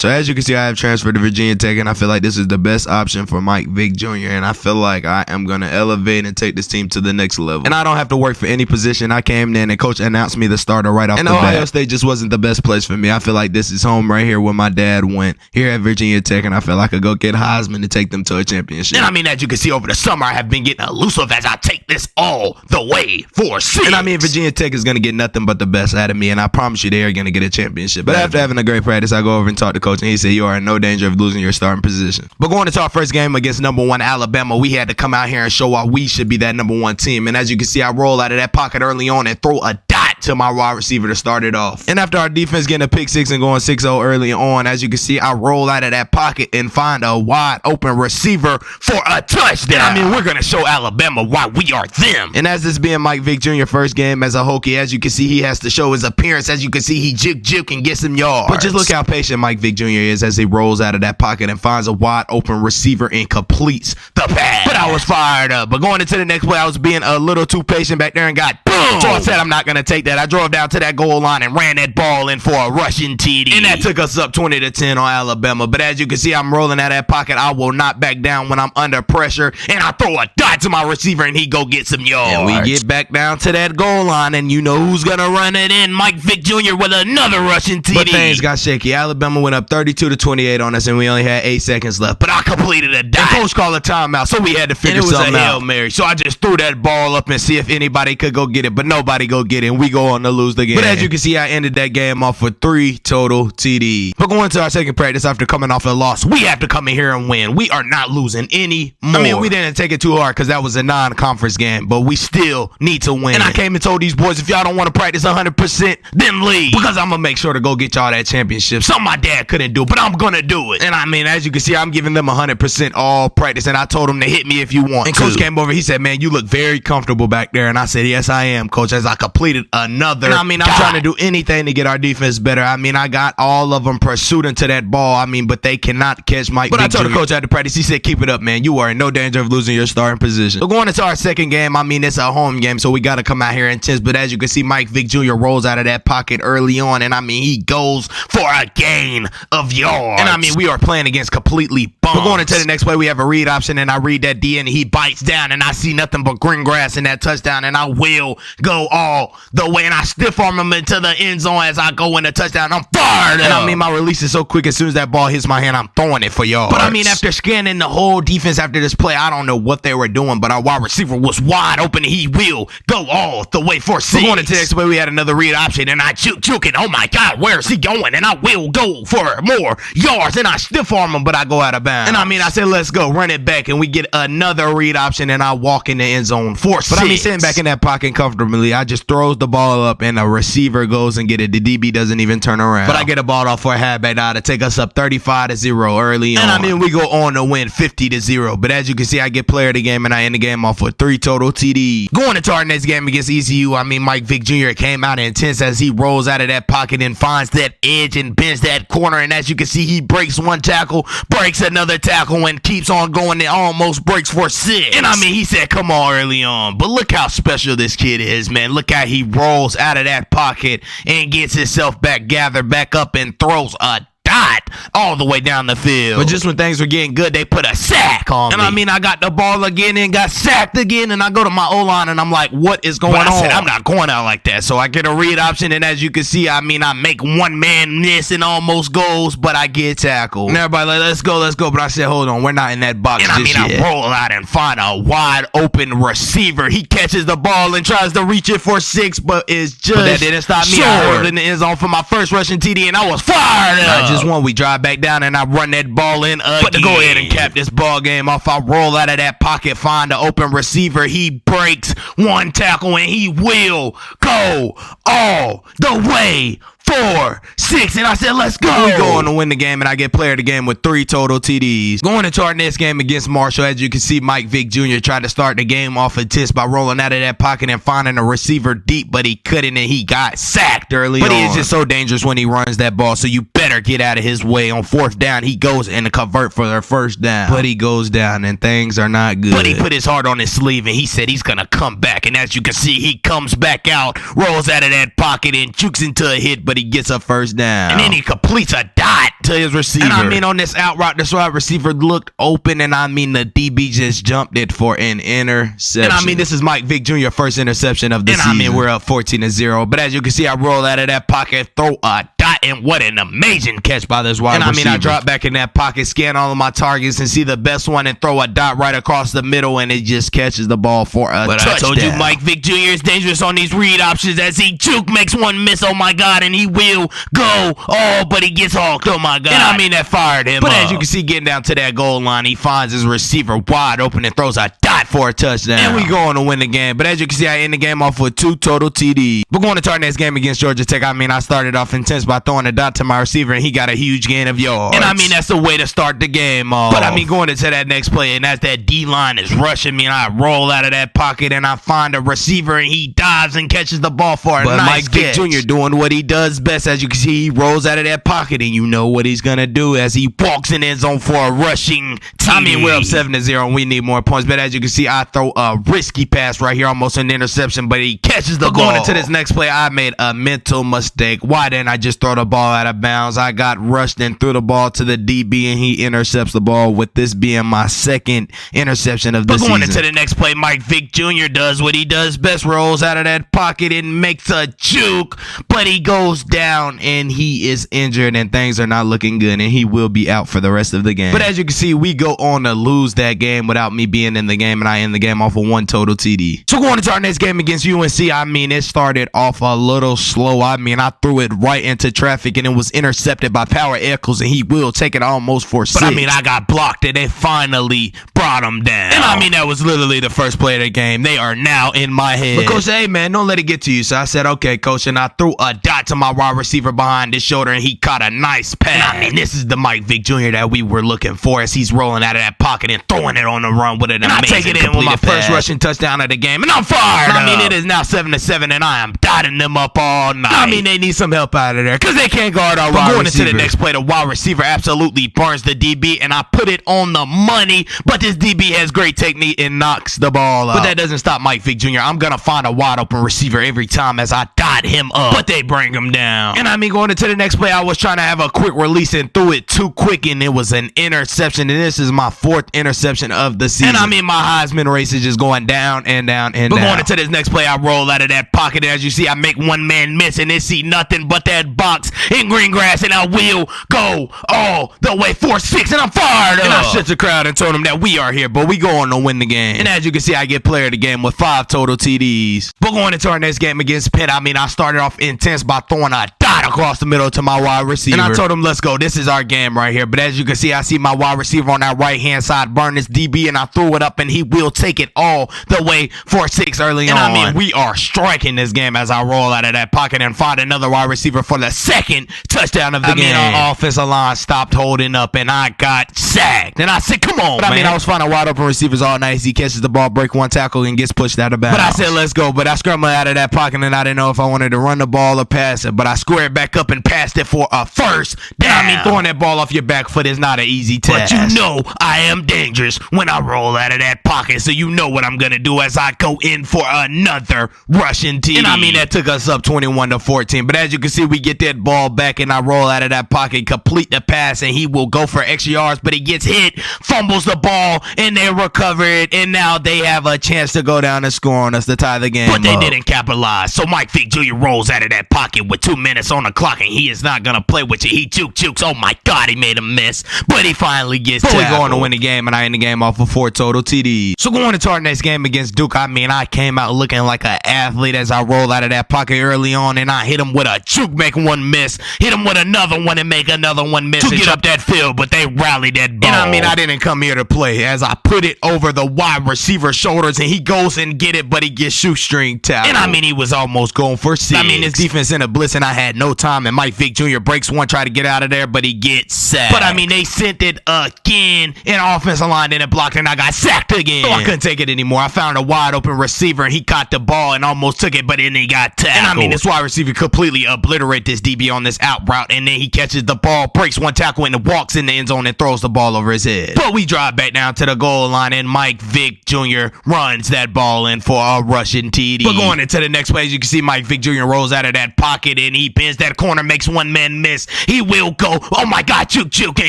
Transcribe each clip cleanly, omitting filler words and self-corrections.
So as you can see, I have transferred to Virginia Tech, and I feel like this is the best option for Mike Vick Jr., and I feel like I am going to elevate and take this team to the next level. And I don't have to work for any position. I came in and coach announced me the starter right off the bat. And Ohio State just wasn't the best place for me. I feel like this is home right here where my dad went, here at Virginia Tech, and I feel like I could go get Heisman to take them to a championship. And I mean, as you can see over the summer, I have been getting elusive as I take this all the way for 6. And I mean, Virginia Tech is going to get nothing but the best out of me, and I promise you they are going to get a championship. But after having a great practice, I go over and talk to coach, and he said, you are in no danger of losing your starting position. But going into our first game against number 1 Alabama, we had to come out here and show why we should be that number 1 team. And as you can see, I roll out of that pocket early on and throw a dot to my wide receiver to start it off. And after our defense getting a pick 6 and going 6-0 early on, as you can see, I roll out of that pocket and find a wide open receiver for a touchdown. I mean, we're going to show Alabama why we are them. And as this being Mike Vick Jr. first game as a Hokie, as you can see, he has to show his appearance. As you can see, he juke and get some yards. But just look how patient Mike Vick Jr. is as he rolls out of that pocket and finds a wide open receiver and completes the pass. But I was fired up. But going into the next play, I was being a little too patient back there and got boom. So I said I'm not going to take that. I drove down to that goal line and ran that ball in for a rushing TD. And that took us up 20-10 on Alabama. But as you can see, I'm rolling out of that pocket. I will not back down when I'm under pressure. And I throw a dot to my receiver and he go get some yards. And we get back down to that goal line, and you know who's going to run it in? Mike Vick Jr. with another rushing TD. But things got shaky. Alabama went up 32-28 on us, and we only had 8 seconds left. But I completed a dot. And coach called a timeout, so we had to figure something out. It was a Hail Mary. So I just threw that ball up and see if anybody could go get it. But nobody go get it, and we go on to lose the game. But as you can see, I ended that game off with 3 total TDs. But going to our second practice after coming off a loss, we have to come in here and win. We are not losing any more. I mean, we didn't take it too hard because that was a non-conference game, but we still need to win. And I came and told these boys, if y'all don't want to practice 100%, then leave. Because I'm going to make sure to go get y'all that championship. Something my dad couldn't do, but I'm going to do it. And I mean, as you can see, I'm giving them 100% all practice, and I told them to hit me if you want and to. Coach came over, he said, man, you look very comfortable back there. And I said, yes, I am, Coach, as I completed another. And I mean, I'm trying to do anything to get our defense better. I mean, I got all of them pursuing to that ball. I mean, but they cannot catch Mike Vick Jr. But I told the coach after practice, he said, keep it up, man. You are in no danger of losing your starting position. But going into our second game, I mean, it's a home game, so we got to come out here intense. But as you can see, Mike Vick Jr. rolls out of that pocket early on, and I mean, he goes for a gain of yards. And I mean, we are playing against completely bums. But going into the next play, we have a read option, and I read that D, and he bites down, and I see nothing but green grass in that touchdown, and I will go all the way, and I stiff arm him into the end zone as I go in the touchdown. I'm fired up. And I mean, my release is so quick, as soon as that ball hits my hand, I'm throwing it for yards. But I mean, after scanning the whole defense after this play, I don't know what they were doing, but our wide receiver was wide open, and he will go all the way for 6. But going into the next play, we had another read option, and I juke it. Oh my God, where is he going? And I will go for more yards, and I stiff arm him, but I go out of bounds. And I mean, I said, let's go, run it back, and we get another read option, and I walk in the end zone for 6. But I mean, sitting back in that pocket comfortably, I just throws the ball up, and a receiver goes and get it. The DB doesn't even turn around. But I get a ball off for a halfback now to take us up 35-0 early on. And I mean, we go on to win 50-0. But as you can see, I get player of the game, and I end the game off with 3 total TDs. Going into our next game against ECU, I mean, Mike Vick Jr. came out intense as he rolls out of that pocket and finds that edge and bends that corner. And as you can see, he breaks one tackle, breaks another tackle, and keeps on going and almost breaks for 6. And I mean, he said, come on early on. But look how special this kid is, man. Look how he rolls out of that pocket and gets himself back, gathered back up, and throws a dot all the way down the field. But just when things were getting good, they put a sack on me. And I mean, I got the ball again and got sacked again, and I go to my O-line and I'm like, what is going on? I said, I'm not going out like that. So I get a read option, and as you can see, I mean, I make one man miss and almost goes, but I get tackled. And everybody like, let's go. But I said, hold on, we're not in that box and just yet. I roll out and find a wide open receiver. He catches the ball and tries to reach it for 6, but it's just But that didn't stop me. Short. I hurled in the end zone for my first rushing TD, and I was fired up. I just won. We drive back down, and I run that ball in again. But to go ahead and cap this ball game off, I roll out of that pocket, find the open receiver. He breaks one tackle, and he will go all the way 4-6, and I said, let's go. We go on to win the game, and I get player of the game with 3 total TDs. Going into our next game against Marshall, as you can see, Mike Vick Jr. tried to start the game off a test by rolling out of that pocket and finding a receiver deep, but he couldn't, and he got sacked early on. But he is just so dangerous when he runs that ball, so you better get out of his way. On 4th down, he goes in to convert for their 1st down. But he goes down, and things are not good. But he put his heart on his sleeve, and he said he's going to come back, and as you can see, he comes back out, rolls out of that pocket, and jukes into a hit, but he gets a first down. And then he completes a dot to his receiver. And I mean, on this out route, this wide receiver looked open, and I mean, the DB just jumped it for an interception. And I mean, this is Mike Vick Jr. first interception of the season. And I mean, we're up 14-0. But as you can see, I roll out of that pocket, throw a dot, and what an amazing catch by this wide receiver. And I mean, I drop back in that pocket, scan all of my targets, and see the best one, and throw a dot right across the middle, and it just catches the ball for a touchdown. I told you Mike Vick Jr. is dangerous on these read options as he juke makes one miss. Oh my God, and he will go. Oh, but he gets hulked. Oh my God. And I mean, that fired him But up. as you can see, getting down to that goal line, he finds his receiver wide open and throws a dot for a touchdown. And we go on to win the game. But as you can see, I end the game off with 2 total TDs. But going to our next game against Georgia Tech, I mean, I started off intense by throwing a dot to my receiver, and he got a huge gain of yards. And I mean, that's the way to start the game off. But I mean, going into that next play, and as that D-line is rushing me, and I roll out of that pocket, and I find a receiver, and he dives and catches the ball for a nice Mike Vick catch. Jr. doing what he does best. As you can see, he rolls out of that pocket, and you know what he's gonna do as he walks in end zone for a rushing TD. I mean, we're up 7-0, and we need more points. But as you can see, I throw a risky pass right here, almost an interception, but he catches the ball. Going into this next play, I made a mental mistake. Why didn't I just throw the ball out of bounds? I got rushed and threw the ball to the DB, and he intercepts the ball, with this being my second interception of the season. But going into the next play, Mike Vick Jr. does what he does best, rolls out of that pocket and makes a juke, but he goes down and he is injured, and things are not looking good, and he will be out for the rest of the game. But as you can see, we go on to lose that game without me being in the game, and I end the game off with 1 total TD. So going into our next game against UNC, I mean, it started off a little slow. I mean, I threw it right into traffic, and it was intercepted by Power Echols, and he will take it almost for 6. But I mean, I got blocked, and they finally brought him down. And I mean, that was literally the first play of the game. They are now in my head. But Coach, hey man, don't let it get to you. So I said, okay, Coach, and I threw a dot to my wide receiver behind his shoulder, and he caught a nice pass. And I mean, this is the Mike Vick Jr. that we were looking for as he's rolling out of that pocket and throwing it on the run with an amazing I take it in with my first rushing touchdown of the game, and I'm fired. I mean, it is now 7-7, and I am dotting them up all night. I mean, they need some help out of there because they can't guard our But wide going receiver. into the next play, the wide receiver absolutely burns the DB, and I put it on the money, but this DB has great technique and knocks the ball out. But that doesn't stop Mike Vick Jr. I'm going to find a wide open receiver every time as I dot him up. But they bring him down. And I mean, going into the next play, I was trying to have a quick release and threw it too quick, and it was an interception. And this is my 4th interception of the season. And I mean, my Heisman race is just going down and down and But down. going into this next play, I roll out of that pocket, and as you see, I make one man miss, and they see nothing but that box in green grass, and I will go all the way 4-6, and I'm fired up. And I shut the crowd and told them that we are here, but we go on to win the game. And as you can see, I get player of the game with 5 total TDs. But going into our next game against Pitt, I mean, I started off intense by throwing a dot across the middle to my wide receiver. And I told him, let's go. This is our game right here. But as you can see, I see my wide receiver on that right-hand side burn this DB, and I threw it up, and he will take it all the way for 6 early on. And I mean, we are striking this game as I roll out of that pocket and find another wide receiver for the 2nd touchdown of the game. I mean, Our offensive line stopped holding up, and I got sacked. And I said, come on, man. I was finding wide open receivers all night. He catches the ball, break 1 tackle, and gets pushed out of bounds. But I said, let's go. But I scrambled out of that pocket, and I didn't know if I wanted to run the ball or pass it. But I squared back up and passed it for a first down. I mean, throwing that ball off your back foot is not an easy task. But you know I am dangerous when I roll out of that pocket, so you know what I'm going to do as I go in for another rushing TD. And I mean, that took us up 21-14. But as you can see, we get that ball back, and I roll out of that pocket, complete the pass, and he will go for extra yards, but he gets hit, fumbles the ball, and they recover it, and now they have a chance to go down and score on us to tie the game But they up. didn't capitalize, so Mike Vick Jr. rolls out of that pocket with 2 minutes on the clock, and he is not going to play with you. He jukes. Oh my God, he made a miss, but he finally gets But we're tackled. going to win the game, and I end the game off with 4 total TDs. So going into our next game against Duke, I mean, I came out looking like an athlete as I rolled out of that pocket early on, and I hit him with a juke, make 1 miss, hit him with another one and make another 1 miss To get up that field, but they rallied that ball. And I mean, I didn't come here to play as I put it over the wide receiver's shoulders, and he goes and get it, but he gets shoestring tackled. And I mean, he was almost going for 6. I mean, his defense in a blitz, and I had no time, and Mike Vick Jr. breaks one, try to get out of there, but he gets sacked. But I mean, they sent it again, and offensive line didn't block, and I got sacked again. So I couldn't take it anymore. I found a wide open receiver, and he caught the ball and almost took it, but then he got tackled. And I mean, this wide receiver completely obliterate this DB on this out route, and then he catches the ball, breaks 1 tackle, and walks in the end zone and throws the ball over his head. But we drive back down to the goal line, and Mike Vick Jr. runs that ball in for a rushing TD. But going into the next play, as you can see, Mike Vick Jr. rolls out of that pocket, and he bends bends that corner, makes one man miss. He will go. Oh my God, juke, and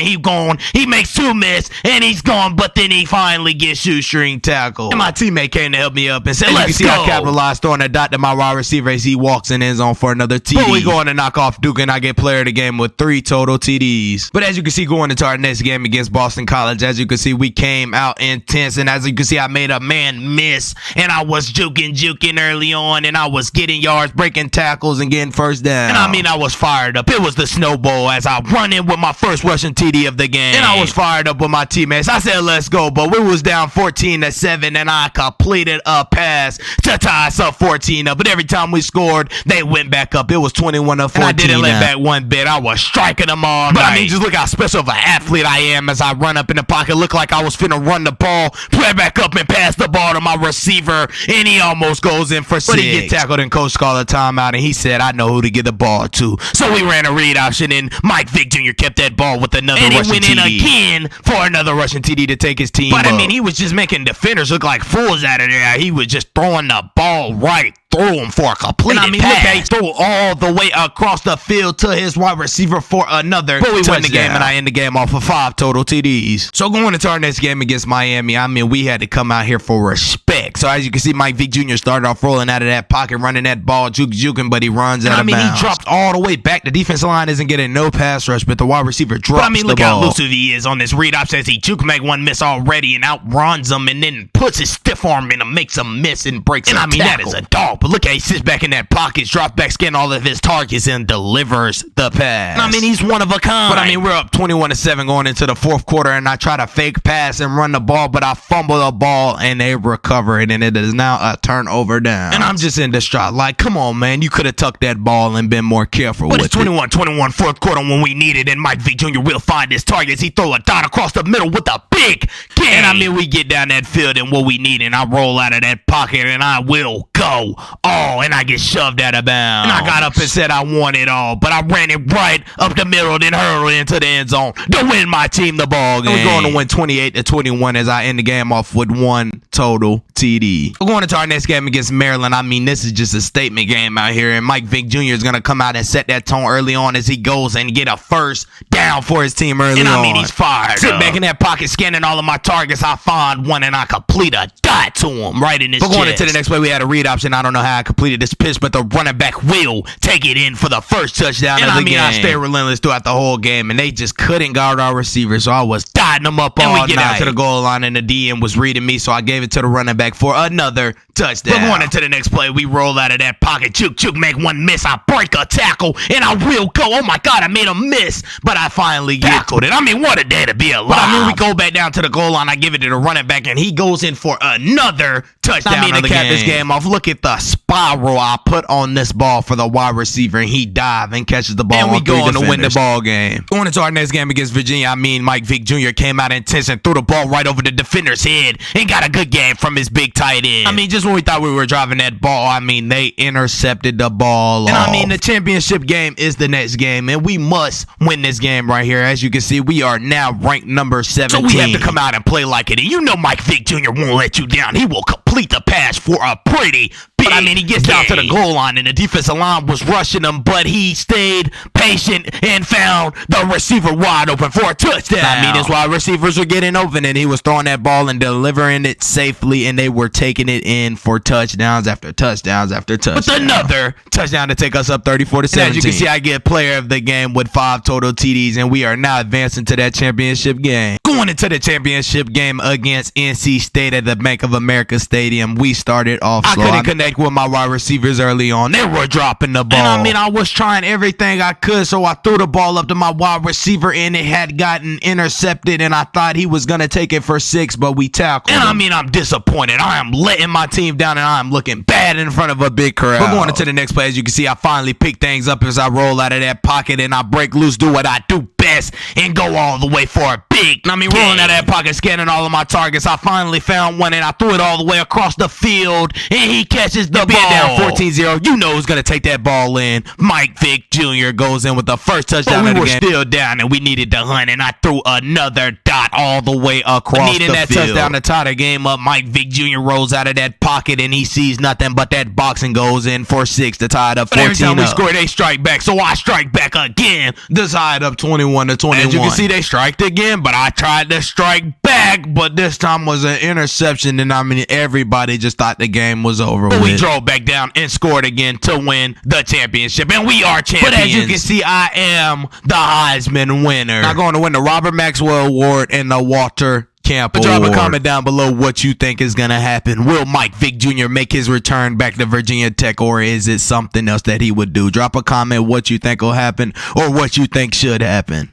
he gone. He makes two miss, and he's gone. But then he finally gets shoestring tackle. And my teammate came to help me up and said, "Let's go." You can see I capitalized, throwing a dot to my wide receiver as he walks in end zone for another TD. But we going to knock off Duke, and I get player of the game with 3 total TDs. But as you can see, going into our next game against Boston College, as you can see, we came out intense, and as you can see, I made a man miss, and I was juking early on, and I was getting yards, breaking tackles, and getting first down. And I mean, I was fired up. It was the snowball as I run in with my first rushing TD of the game, and I was fired up with my teammates. I said, "Let's go," but we was down 14-7, and I completed a pass to tie us up 14 up. But every time we scored, they went back up. It was 21-14. And I didn't let back one bit. I was striking them all night. But I mean, just look how special of an athlete I am as I run up in the pocket. Look like I was finna run the ball, play back up and pass the ball to my receiver, and he almost goes in for 6. But he get tackled, and coach called a timeout, and he said, "I know who to get the ball to." So we ran a read option, and Mike Vick Jr. kept that ball with another rushing TD. And he went in again for another rushing TD to take his team But I mean, he was just making defenders look like fools out of there. He was just throwing the ball right through him for a complete pass. Look, he threw all the way across the field to his wide receiver for another touchdown. We win the game, and I end the game off of 5 total TDs. So going into our next game against Miami, I mean, we had to come out here for respect. So as you can see, Mike Vick Jr. started off rolling out of that pocket, running that ball, juking, but he runs out of bounds. I mean, he dropped all the way back. The defensive line isn't getting no pass rush, but the wide receiver drops the ball. But I mean, look how elusive he is on this read option as he make one miss already and outruns him, and then puts his stiff arm in him, makes him miss and breaks a tackle. And I mean, that is a dog. But look how he sits back in that pocket, drops back, scanning all of his targets, and delivers the pass. I mean, he's one of a kind. But I mean, we're up 21-7 going into the fourth quarter, and I try to fake pass and run the ball, but I fumble the ball, and they recover it, and it is now a turnover down. And I'm just in distraught. Like, come on, man. You could have tucked that ball and been more careful with it. But it's 21-21 fourth quarter when we need it, and Mike Vick Jr. will find his targets. He throw a dot across the middle with a big game. And I mean, we get down that field and what we need, and I roll out of that pocket, and I will go and I get shoved out of bounds. And I got up and said I want it all, but I ran it right up the middle, then hurled it into the end zone to win my team the ball game. We're going to win 28-21 as I end the game off with 1 total TD. We're going into our next game against Maryland. I mean, this is just a statement game out here, and Mike Vick Jr. is going to come out and set that tone early on as he goes and get a first down for his team early on. And I mean, he's fired. Sit back in that pocket, scanning all of my targets. I find one, and I complete a dot to him right in his chest. We're going into the next play. We had a read option. I don't know how I completed this pitch, but the running back will take it in for the first touchdown of the game. I stayed relentless throughout the whole game, and they just couldn't guard our receivers, so I was dotting them up all night. And we get out to the goal line, and the DM was reading me, so I gave it to the running back for another touchdown. But going into the next play, we roll out of that pocket. Juke, make one miss. I break a tackle, and I will go. Oh, my God, I made a miss, but I finally tackled it. I mean, what a day to be alive. But I mean, we go back down to the goal line. I give it to the running back, and he goes in for another touchdown. I mean, to cap this game off, look at the spiral I put on this ball for the wide receiver, and he dives and catches the ball. And we go on to win the ball game. Going into our next game against Virginia, I mean, Mike Vick Jr. came out intense and threw the ball right over the defender's head and got a good game from his big tight end. I mean, just when we thought we were driving that ball, I mean, they intercepted the ball. And I mean, the championship game is the next game, and we must win this game right here. As you can see, we are now ranked number 17. So we have to come out and play like it. And you know Mike Vick Jr. won't let you down. He will complete the pass for a pretty But I mean, he gets down to the goal line, and the defensive line was rushing him, but he stayed patient and found the receiver wide open for a touchdown. I mean, his wide receivers were getting open, and he was throwing that ball and delivering it safely, and they were taking it in for touchdowns after touchdowns after touchdowns. With another touchdown to take us up 34-17. As you can see, I get player of the game with 5 total TDs, and we are now advancing to that championship game. Going into the championship game against NC State at the Bank of America Stadium, we started off slow. I couldn't connect with my wide receivers early on. They were dropping the ball. And I mean, I was trying everything I could, so I threw the ball up to my wide receiver, and it had gotten intercepted, and I thought he was going to take it for 6, but we tackled him. I mean, I'm disappointed. I am letting my team down, and I am looking bad in front of a big crowd. But going into the next play, as you can see, I finally pick things up as I roll out of that pocket, and I break loose, do what I do best, and go all the way for a big. I mean, rolling out of that pocket, scanning all of my targets. I finally found one, and I threw it all the way across the field, and he catches the ball. Being down 14-0, you know who's going to take that ball in. Mike Vick Jr. goes in with the first touchdown of the game. We were still down, and we needed to hunt, and I threw another dot all the way across the field. Needing that touchdown to tie the game up, Mike Vick Jr. rolls out of that pocket. pocket and he sees nothing but that box and goes in for 6 to tie it up 14 Every time we up. score, they strike back, so I strike back again to tie it up 21-21. As you can see, they striked again, but I tried to strike back, but this time was an interception, and I mean everybody just thought the game was over but with. we drove back down and scored again to win the championship, and we are champions. But as you can see, I am the Heisman winner. not going to win the Robert Maxwell Award and the Walter Camp But Award. drop a comment down below what you think is going to happen. Will Mike Vick Jr. make his return back to Virginia Tech, or is it something else that he would do? Drop a comment what you think will happen or what you think should happen.